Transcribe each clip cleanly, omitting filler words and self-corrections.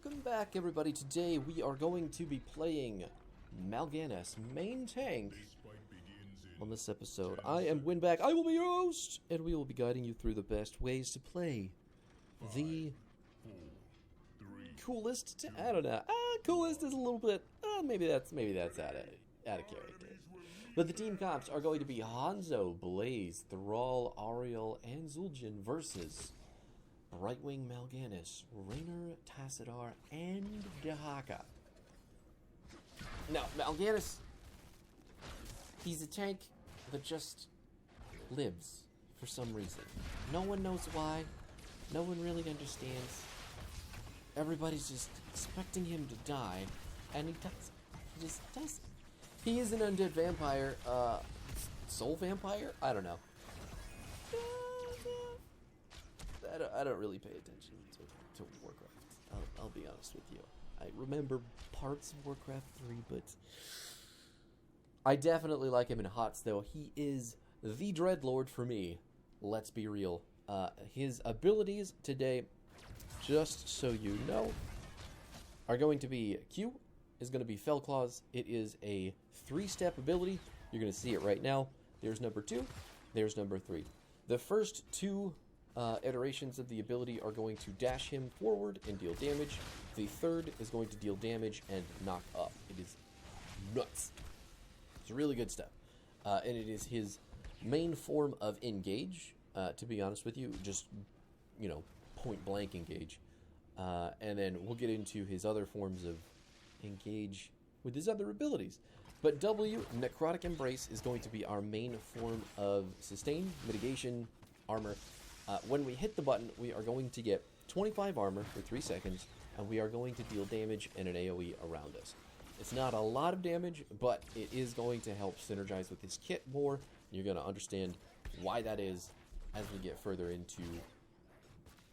Welcome back, everybody. Today we are going to be playing Malganis, main tank, on this episode. I am Winback. I will be your host, and we will be guiding you through the best ways to play the coolest. I don't know. Coolest is a little bit. Maybe that's out of character. But the team comps are going to be Hanzo, Blaze, Thrall, Ariel, and Zul'jin versus Right-wing Malganis, Raynor, Tassadar, and Dahaka. Now, Malganis, he's a tank that just lives for some reason. No one knows why. No one really understands. Everybody's just expecting him to die, and he doesn't. He just doesn't. He is an undead vampire, soul vampire? I don't know. I don't really pay attention to Warcraft. I'll be honest with you. I remember parts of Warcraft 3, but I definitely like him in HOTS, though. He is the Dreadlord for me. Let's be real. His abilities today, just so you know, are going to be Q is going to be Fell Claws. It is a 3-step ability. You're going to see it right now. There's number 2. There's number 3. The first 2 iterations of the ability are going to dash him forward and deal damage. The third is going to deal damage and knock up. It is nuts. It's really good stuff. And it is his main form of engage, to be honest with you. Just, point blank engage. And then we'll get into his other forms of engage with his other abilities. But W, Necrotic Embrace, is going to be our main form of sustain, mitigation, armor. When we hit the button, we are going to get 25 armor for 3 seconds, and we are going to deal damage and an AoE around us. It's not a lot of damage, but it is going to help synergize with his kit more. You're going to understand why that is as we get further into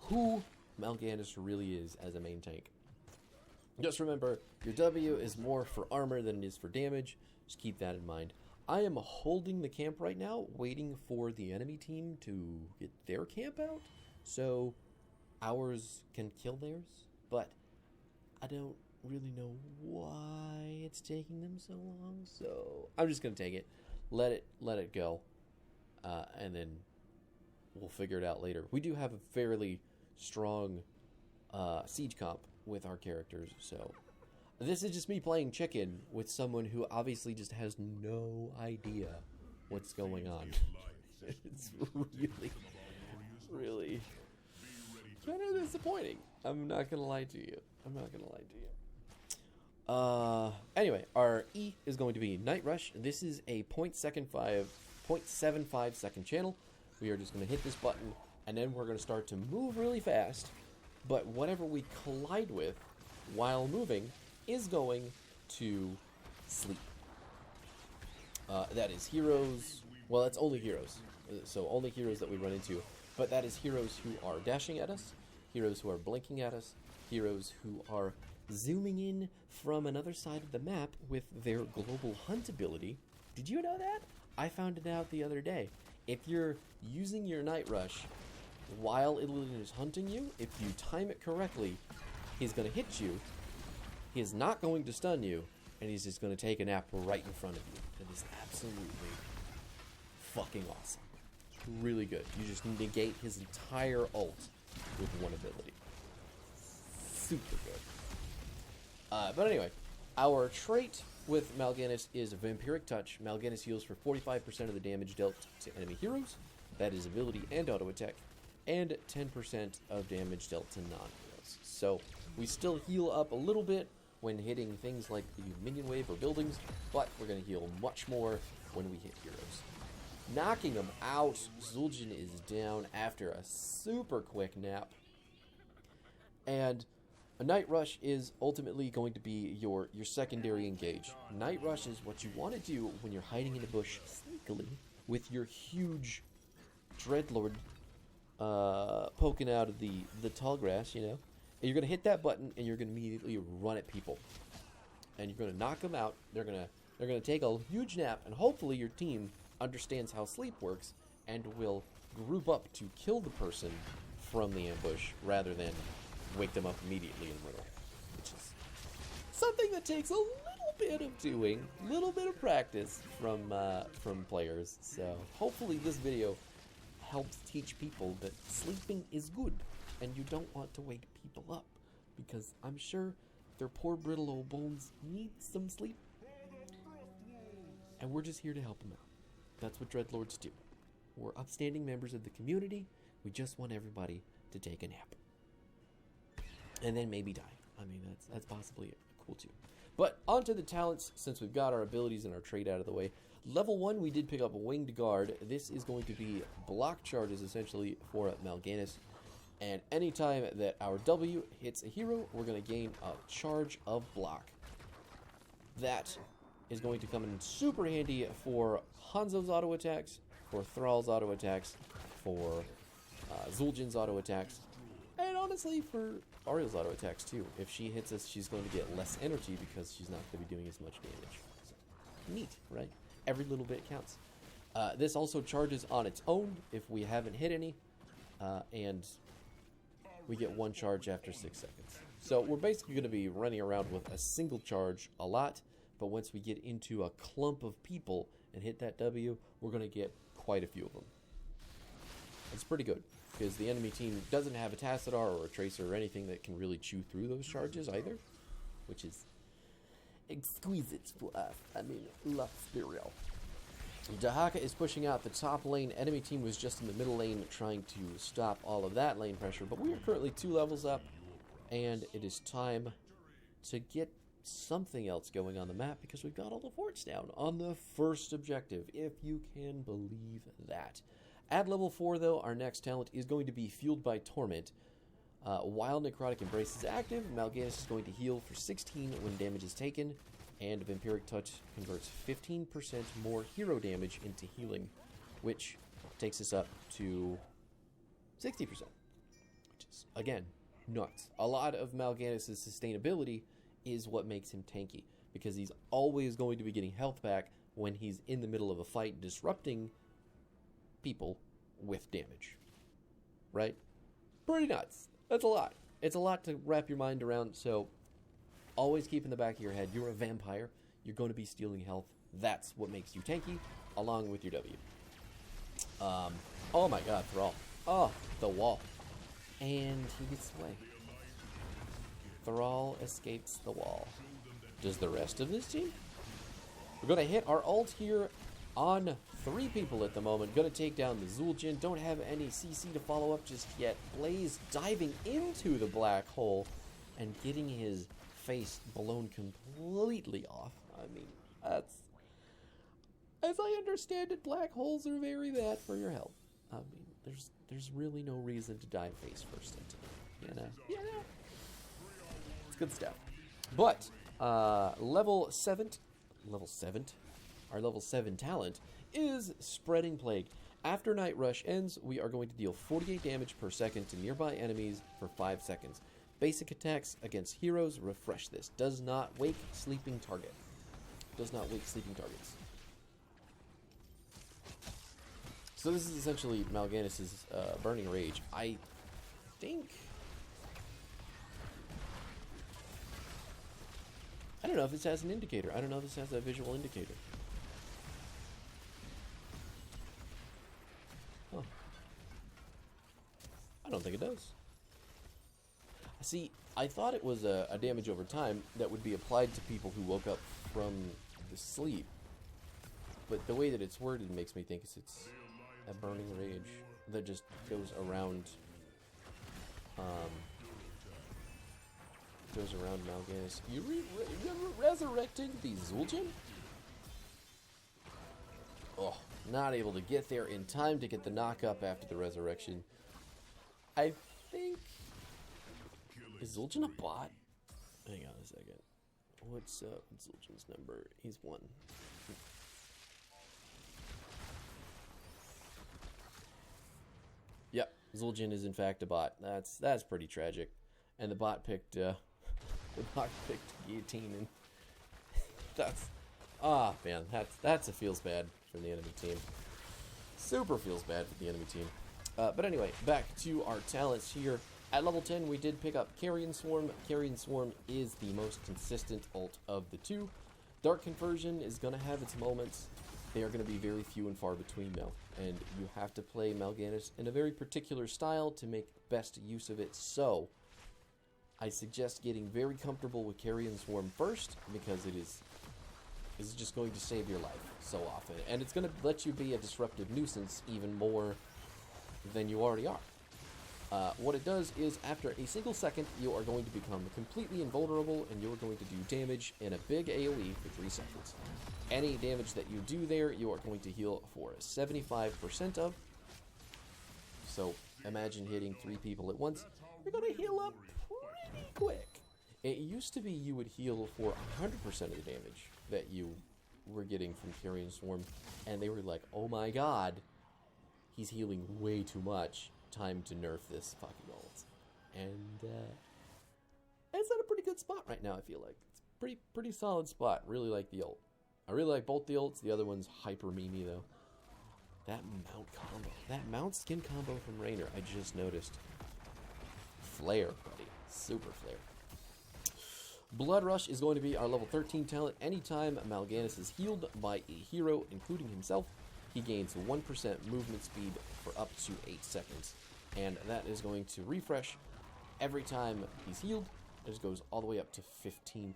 who Malganis really is as a main tank. Just remember, your W is more for armor than it is for damage. Just keep that in mind. I am holding the camp right now, waiting for the enemy team to get their camp out, so ours can kill theirs, but I don't really know why it's taking them so long, so I'm just going to take it, let it go, and then we'll figure it out later. We do have a fairly strong siege comp with our characters, so this is just me playing chicken with someone who obviously just has no idea what's going on. It's really kind of disappointing. I'm not going to lie to you. Anyway, our E is going to be Night Rush. This is a 0.75 second channel. We are just going to hit this button, and then we're going to start to move really fast. But whatever we collide with while moving is going to sleep. That is heroes. Well, that's only heroes. So only heroes that we run into. But that is heroes who are dashing at us, heroes who are blinking at us, heroes who are zooming in from another side of the map with their global hunt ability. Did you know that? I found it out the other day. If you're using your Night Rush while it is hunting you, if you time it correctly, he's going to hit you. He is not going to stun you, and he's just going to take a nap right in front of you. It is absolutely fucking awesome. It's really good. You just negate his entire ult with one ability. Super good. But anyway, our trait with Malganis is Vampiric Touch. Malganis heals for 45% of the damage dealt to enemy heroes. That is ability and auto attack. And 10% of damage dealt to non-heroes. So we still heal up a little bit when hitting things like the minion wave or buildings, but we're going to heal much more when we hit heroes. Knocking them out, Zul'jin is down after a super quick nap. And a Night Rush is ultimately going to be your secondary engage. Night Rush is what you want to do when you're hiding in a bush sneakily with your huge Dreadlord poking out of the tall grass, And you're going to hit that button, and you're going to immediately run at people. And you're going to knock them out. They're going to take a huge nap, and hopefully your team understands how sleep works and will group up to kill the person from the ambush rather than wake them up immediately in the middle. something that takes a little bit of doing, a little bit of practice from players. So hopefully this video helps teach people that sleeping is good, and you don't want to wake people up, because I'm sure their poor brittle old bones need some sleep, and we're just here to help them out. That's what Dreadlords do. We're upstanding members of the community. We just want everybody to take a nap, and then maybe die. I mean, that's possibly cool too. But onto the talents, since we've got our abilities and our trait out of the way. Level 1, we did pick up a Winged Guard. This is going to be block charges, essentially, for Malganis. And anytime that our W hits a hero, we're going to gain a charge of block. That is going to come in super handy for Hanzo's auto attacks, for Thrall's auto attacks, for Zul'jin's auto attacks, and honestly for Ariel's auto attacks too. If she hits us, she's going to get less energy because she's not going to be doing as much damage. So, neat, right? Every little bit counts. This also charges on its own if we haven't hit any, and we get one charge after 6 seconds. So we're basically going to be running around with a single charge a lot, but once we get into a clump of people and hit that W, we're going to get quite a few of them. It's pretty good, because the enemy team doesn't have a Tassadar or a Tracer or anything that can really chew through those charges either, which is exquisite for us. I mean, let's be real. Dahaka is pushing out the top lane. Enemy team was just in the middle lane trying to stop all of that lane pressure, but we are currently 2 levels up, and it is time to get something else going on the map, because we've got all the forts down on the first objective, if you can believe that. At level 4, though, our next talent is going to be Fueled by Torment. While Necrotic Embrace is active, Malganis is going to heal for 16 when damage is taken, and Vampiric Touch converts 15% more hero damage into healing, which takes us up to 60%, which is, again, nuts. A lot of Malganis' sustainability is what makes him tanky, because he's always going to be getting health back when he's in the middle of a fight disrupting people with damage, right? Pretty nuts. That's a lot. It's a lot to wrap your mind around, so always keep in the back of your head, you're a vampire, you're going to be stealing health. That's what makes you tanky, along with your W. Oh my god, Thrall. Oh, the wall. And he gets away. Thrall escapes the wall. Does the rest of this team? We're going to hit our ult here on 3 people at the moment. Going to take down the Zul'jin. Don't have any CC to follow up just yet. Blaze diving into the black hole and getting his face blown completely off. I mean, that's... As I understand it, black holes are very bad for your health. I mean, there's really no reason to dive face first into it. You know? It's good stuff. But, level 7, our level 7 talent is Spreading Plague. After Night Rush ends, we are going to deal 48 damage per second to nearby enemies for 5 seconds. Basic attacks against heroes refresh this. Does not wake sleeping target. Does not wake sleeping targets. So this is essentially Malganis' Burning Rage. I think... I don't know if this has an indicator. I don't know if this has a visual indicator. Huh. I don't think it does. See, I thought it was a damage over time that would be applied to people who woke up from the sleep. But the way that it's worded makes me think it's a Burning Rage that just goes around Malganis. You resurrecting the Zul'jin? Oh, not able to get there in time to get the knock up after the resurrection. I think... Is Zul'jin a bot? Hang on a second. What's Zul'jin's number? He's 1. Yep, Zul'jin is in fact a bot. That's pretty tragic. And the bot picked guillotine, and that's man, that's a feels bad for the enemy team. Super feels bad for the enemy team. But anyway, back to our talents here. At level 10, we did pick up Carrion Swarm. Carrion Swarm is the most consistent ult of the two. Dark Conversion is going to have its moments. They are going to be very few and far between, though. And you have to play Malganis in a very particular style to make best use of it. So, I suggest getting very comfortable with Carrion Swarm first, because it is just going to save your life so often. And it's going to let you be a disruptive nuisance even more than you already are. What it does is, after a single second, you are going to become completely invulnerable, and you are going to do damage in a big AoE for 3 seconds. Any damage that you do there, you are going to heal for 75% of. So, imagine hitting 3 people at once. You're going to heal up pretty quick. It used to be you would heal for 100% of the damage that you were getting from Carrion Swarm, and they were like, oh my god, he's healing way too much. Time to nerf this fucking ult. And it's at a pretty good spot right now, I feel like. It's a pretty solid spot. Really like the ult. I really like both the ults. The other one's hyper memey though. That mount combo. That mount skin combo from Raynor, I just noticed. Flare, buddy. Super flare. Blood Rush is going to be our level 13 talent. Anytime Malganis is healed by a hero, including himself, he gains 1% movement speed for up to 8 seconds. And that is going to refresh every time he's healed. It just goes all the way up to 15%.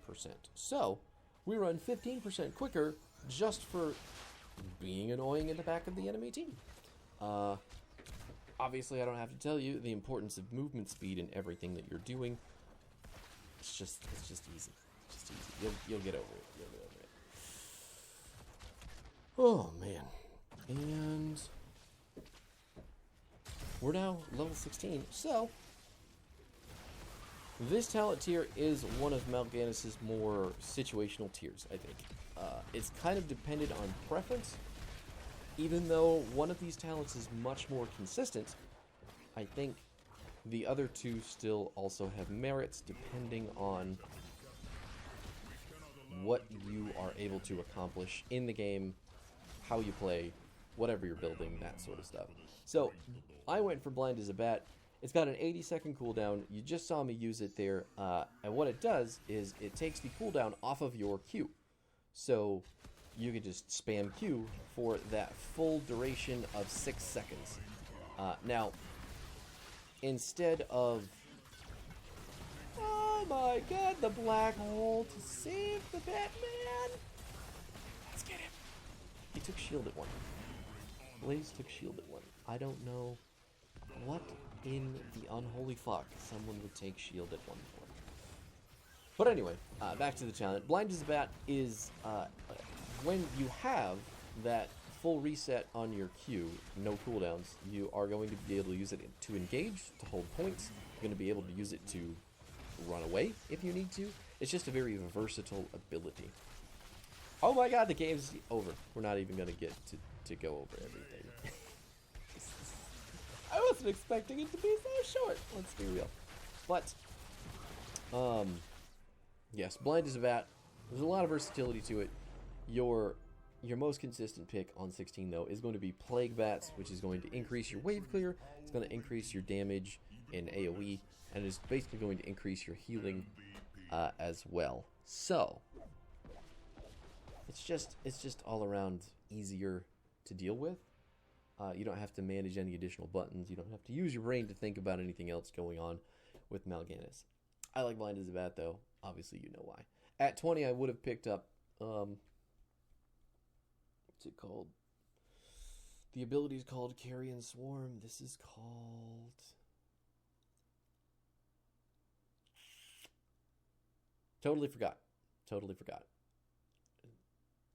So, we run 15% quicker just for being annoying in the back of the enemy team. Obviously, I don't have to tell you the importance of movement speed in everything that you're doing. It's just easy. It's just easy. You'll get over it. You'll get over it. Oh, man. And we're now level 16, so this talent tier is one of Malganis' more situational tiers, I think. It's kind of dependent on preference. Even though one of these talents is much more consistent, I think the other two still also have merits depending on what you are able to accomplish in the game, how you play, whatever you're building, that sort of stuff. So, I went for Blind as a Bat. It's got an 80-second cooldown. You just saw me use it there. And what it does is it takes the cooldown off of your Q. So, you can just spam Q for that full duration of 6 seconds. Now, instead of... Oh my god, the black hole to save the Batman! Let's get him. He took shield at 1. Blaze took shield at 1. I don't know what in the unholy fuck someone would take shield at 1 for. But anyway, back to the challenge. Blind as a Bat is when you have that full reset on your Q, no cooldowns, you are going to be able to use it to engage, to hold points. You're going to be able to use it to run away if you need to. It's just a very versatile ability. Oh my god, the game's over. We're not even going to get to go over everything. I wasn't expecting it to be so short. Let's be real. But, yes, Blind as a Bat. There's a lot of versatility to it. Your most consistent pick on 16, though, is going to be Plague Bats, which is going to increase your wave clear. It's going to increase your damage in AoE, and it's basically going to increase your healing as well. So, it's just all around easier to deal with. You don't have to manage any additional buttons. You don't have to use your brain to think about anything else going on with Malganis. I like Blind as a Bat, though. Obviously, you know why. At 20, I would have picked up, what's it called? The ability is called Carrion Swarm. This is called... Totally forgot.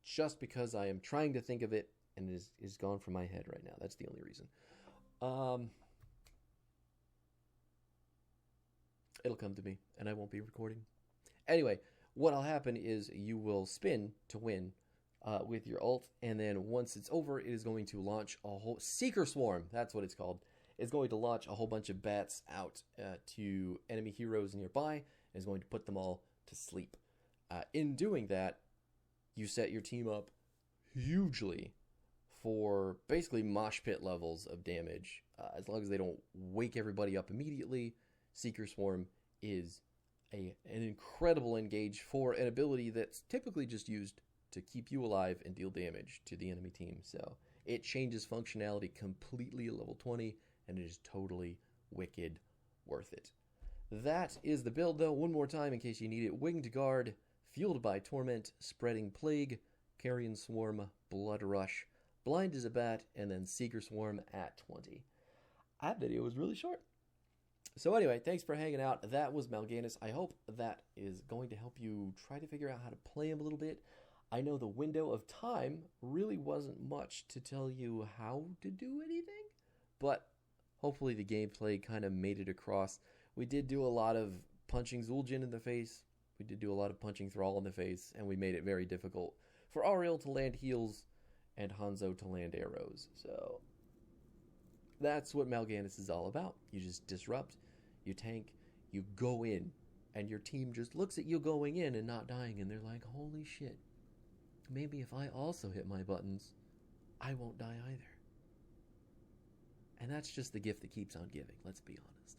Just because I am trying to think of it, and it is gone from my head right now. That's the only reason. It'll come to me, and I won't be recording. Anyway, what'll happen is you will spin to win with your ult, and then once it's over, it is going to launch a whole... Seeker Swarm, that's what it's called. It's going to launch a whole bunch of bats out to enemy heroes nearby, and is going to put them all to sleep. In doing that, you set your team up hugely for basically mosh pit levels of damage. As long as they don't wake everybody up immediately, Seeker Swarm is an incredible engage for an ability that's typically just used to keep you alive and deal damage to the enemy team. So it changes functionality completely at level 20, and it is totally wicked worth it. That is the build, though. One more time in case you need it. Winged Guard, Fueled by Torment, Spreading Plague, Carrion Swarm, Blood Rush, Blind as a Bat, and then Seeker Swarm at 20. That video was really short. So anyway, thanks for hanging out. That was Malganis. I hope that is going to help you try to figure out how to play him a little bit. I know the window of time really wasn't much to tell you how to do anything, but hopefully the gameplay kind of made it across. We did do a lot of punching Zul'jin in the face. We did do a lot of punching Thrall in the face, and we made it very difficult for Ariel to land heals and Hanzo to land arrows. So that's what Malganis is all about. You just disrupt, you tank, you go in, and your team just looks at you going in and not dying, and they're like, holy shit, maybe if I also hit my buttons, I won't die either. And that's just the gift that keeps on giving, let's be honest.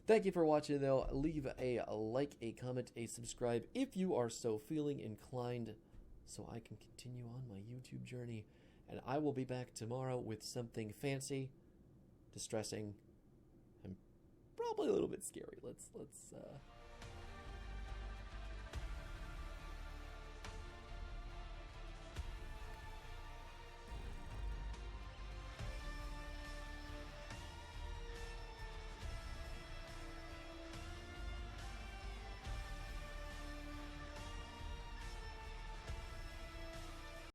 Thank you for watching, though. Leave a like, a comment, a subscribe if you are so feeling inclined, so I can continue on my YouTube journey. And I will be back tomorrow with something fancy, distressing, and probably a little bit scary. Let's